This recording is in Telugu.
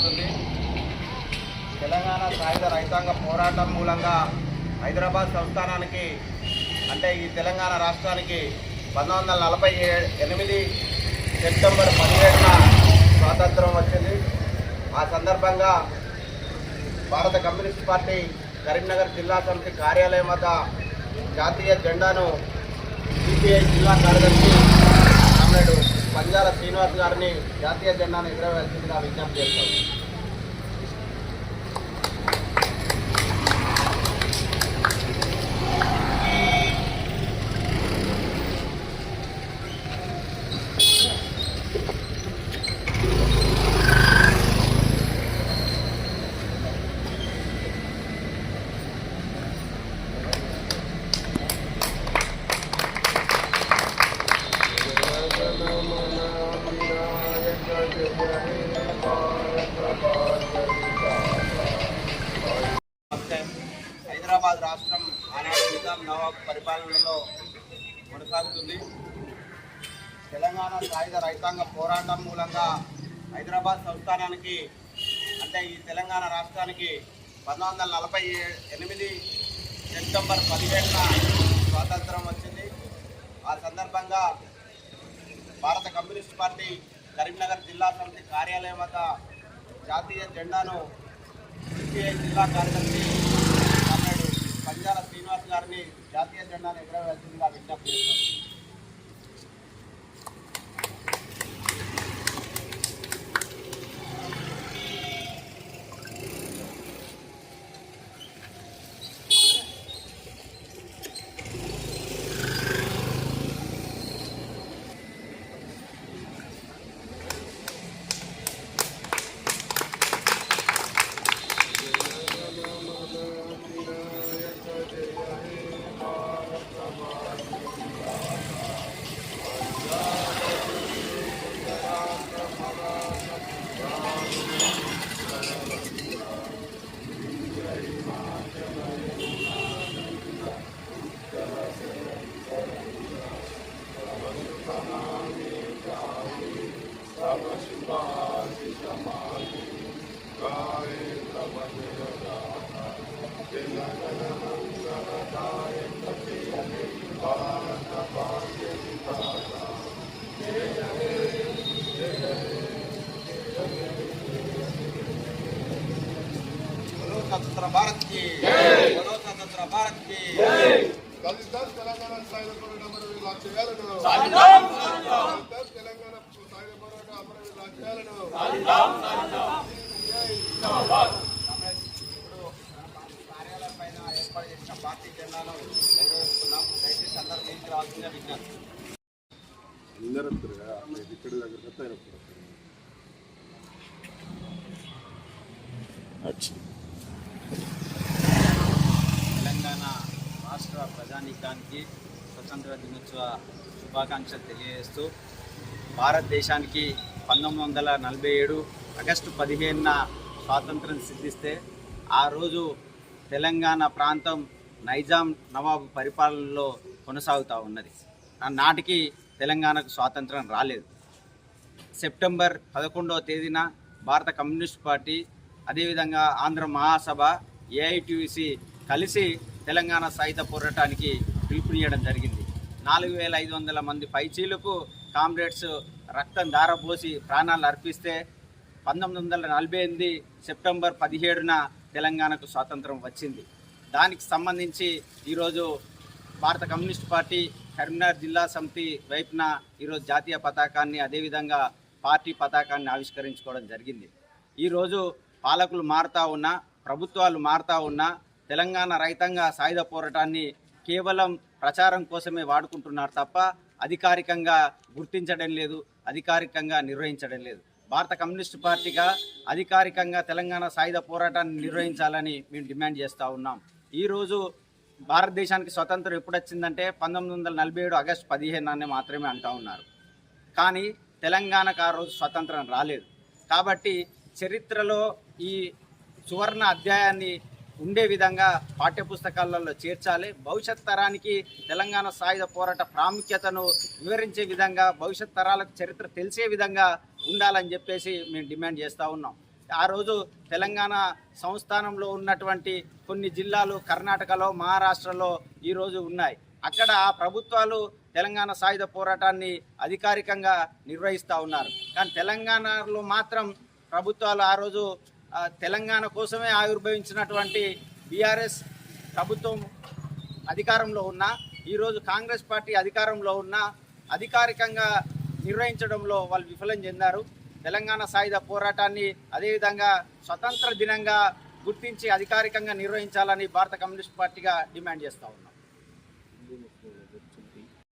కొనసాగుతుంది. తెలంగాణ సాయుధ రైతాంగ పోరాటం మూలంగా హైదరాబాద్ సంస్థానానికి అంటే ఈ తెలంగాణ రాష్ట్రానికి 1948 సెప్టెంబర్ 17న స్వాతంత్రం వచ్చింది. ఆ సందర్భంగా భారత కమ్యూనిస్ట్ పార్టీ కరీంనగర్ జిల్లా సమితి కార్యాలయం వద్ద జాతీయ జెండాను సిపిఐ జిల్లా కార్యదర్శి కామ్రేడ్ పంజాల శ్రీనివాస్ గారిని జాతీయ జెండాను ఎగురవేయాల్సిందిగా విజ్ఞప్తి చేస్తాం. హైదరాబాద్ రాష్ట్రం ఆనాడు నిజాం నవాబ్ పరిపాలనలో కొనసాగుతుంది. తెలంగాణ సాయుధ రైతాంగ పోరాటం మూలంగా హైదరాబాద్ సంస్థానానికి అంటే ఈ తెలంగాణ రాష్ట్రానికి 1948 సెప్టెంబర్ 17న స్వాతంత్రం వచ్చింది. ఆ సందర్భంగా భారత కమ్యూనిస్ట్ పార్టీ కరీంనగర్ జిల్లా సమితి కార్యాలయం వద్ద జాతీయ జెండాను సిపిఐ జిల్లా కార్యదర్శి కామ్రేడ్ పంజాల శ్రీనివాస్ గారిని జాతీయ జెండాను ఎగురవేయాల్సిందిగా విజ్ఞప్తి చేస్తాం. स्वतंत्र भारत की बोलो, स्वतंत्र भारत की తెలంగాణ సాయుధ పోరాట అమరవీరుల లక్ష్యాలను తెలంగాణ సాయుధ పోరాట అమరవీరుల లక్ష్యాలను కార్యాలయం పైన ఏర్పాటు చేసిన పార్టీ జెండాను ఎగురవేస్తున్నాం. దయచేసి అందరూ నీటికి రావాల్సిందిగా విజ్ఞప్తి. తెలంగాణ రాష్ట్ర ప్రజానీకానికి స్వతంత్ర దినోత్సవ శుభాకాంక్షలు తెలియజేస్తూ భారతదేశానికి 1947 ఆగస్టు 15న స్వాతంత్రం సిద్ధిస్తే ఆ రోజు తెలంగాణ ప్రాంతం నైజాం నవాబు పరిపాలనలో కొనసాగుతూ ఉన్నది. నాటికి తెలంగాణకు స్వాతంత్రం రాలేదు. సెప్టెంబర్ 11వ తేదీన భారత కమ్యూనిస్ట్ పార్టీ అదేవిధంగా ఆంధ్ర మహాసభ ఏఐటీయూసీ కలిసి తెలంగాణ సాయుధ పోరాటానికి పిలుపునియడం జరిగింది. 4500 మంది పైచీలకు కామ్రేడ్స్ రక్తం ధారపోసి ప్రాణాలు అర్పిస్తే 1948 సెప్టెంబర్ 17న తెలంగాణకు స్వాతంత్రం వచ్చింది. దానికి సంబంధించి ఈరోజు భారత కమ్యూనిస్ట్ పార్టీ కరీంనగర్ జిల్లా సమితి వైపున ఈరోజు జాతీయ పతాకాన్ని అదేవిధంగా పార్టీ పతాకాన్ని ఆవిష్కరించుకోవడం జరిగింది. ఈరోజు పాలకులు మారుతూ ఉన్నా, ప్రభుత్వాలు మారుతూ ఉన్నా తెలంగాణ రైతాంగ సాయుధ పోరాటాన్ని కేవలం ప్రచారం కోసమే వాడుకుంటున్నారు తప్ప అధికారికంగా గుర్తించడం లేదు, అధికారికంగా నిర్వహించడం లేదు. భారత కమ్యూనిస్ట్ పార్టీగా అధికారికంగా తెలంగాణ సాయుధ పోరాటాన్ని నిర్వహించాలని మేము డిమాండ్ చేస్తూ ఉన్నాం. ఈరోజు భారతదేశానికి స్వతంత్రం ఎప్పుడు వచ్చిందంటే 1947 ఆగస్టు 15 మాత్రమే అంటూ ఉన్నారు. కానీ తెలంగాణకు ఆ రోజు స్వతంత్రం రాలేదు. కాబట్టి చరిత్రలో ఈ సువర్ణ అధ్యాయాన్ని ఉండే విధంగా పాఠ్యపుస్తకాలలో చేర్చాలి. భవిష్యత్ తరానికి తెలంగాణ సాయుధ పోరాట ప్రాముఖ్యతను వివరించే విధంగా, భవిష్యత్ తరాలకు చరిత్ర తెలిసే విధంగా ఉండాలని చెప్పేసి మేము డిమాండ్ చేస్తూ ఉన్నాం. ఆ రోజు తెలంగాణ సంస్థానంలో ఉన్నటువంటి కొన్ని జిల్లాలు కర్ణాటకలో, మహారాష్ట్రలో ఈరోజు ఉన్నాయి. అక్కడ ఆ ప్రభుత్వాలు తెలంగాణ సాయుధ పోరాటాన్ని అధికారికంగా నిర్వహిస్తూ ఉన్నారు. కానీ తెలంగాణలో మాత్రం ప్రభుత్వాలు ఆ రోజు తెలంగాణ కోసమే ఆవిర్భవించినటువంటి బీఆర్ఎస్ ప్రభుత్వం అధికారంలో ఉన్న, ఈరోజు కాంగ్రెస్ పార్టీ అధికారంలో ఉన్న, అధికారికంగా నిర్వహించడంలో వాళ్ళు విఫలం చెందారు. తెలంగాణ సాయుధ పోరాటాన్ని అదేవిధంగా స్వతంత్ర దినంగా గుర్తించి అధికారికంగా నిర్వహించాలని భారత కమ్యూనిస్ట్ పార్టీగా డిమాండ్ చేస్తూ ఉన్నాం.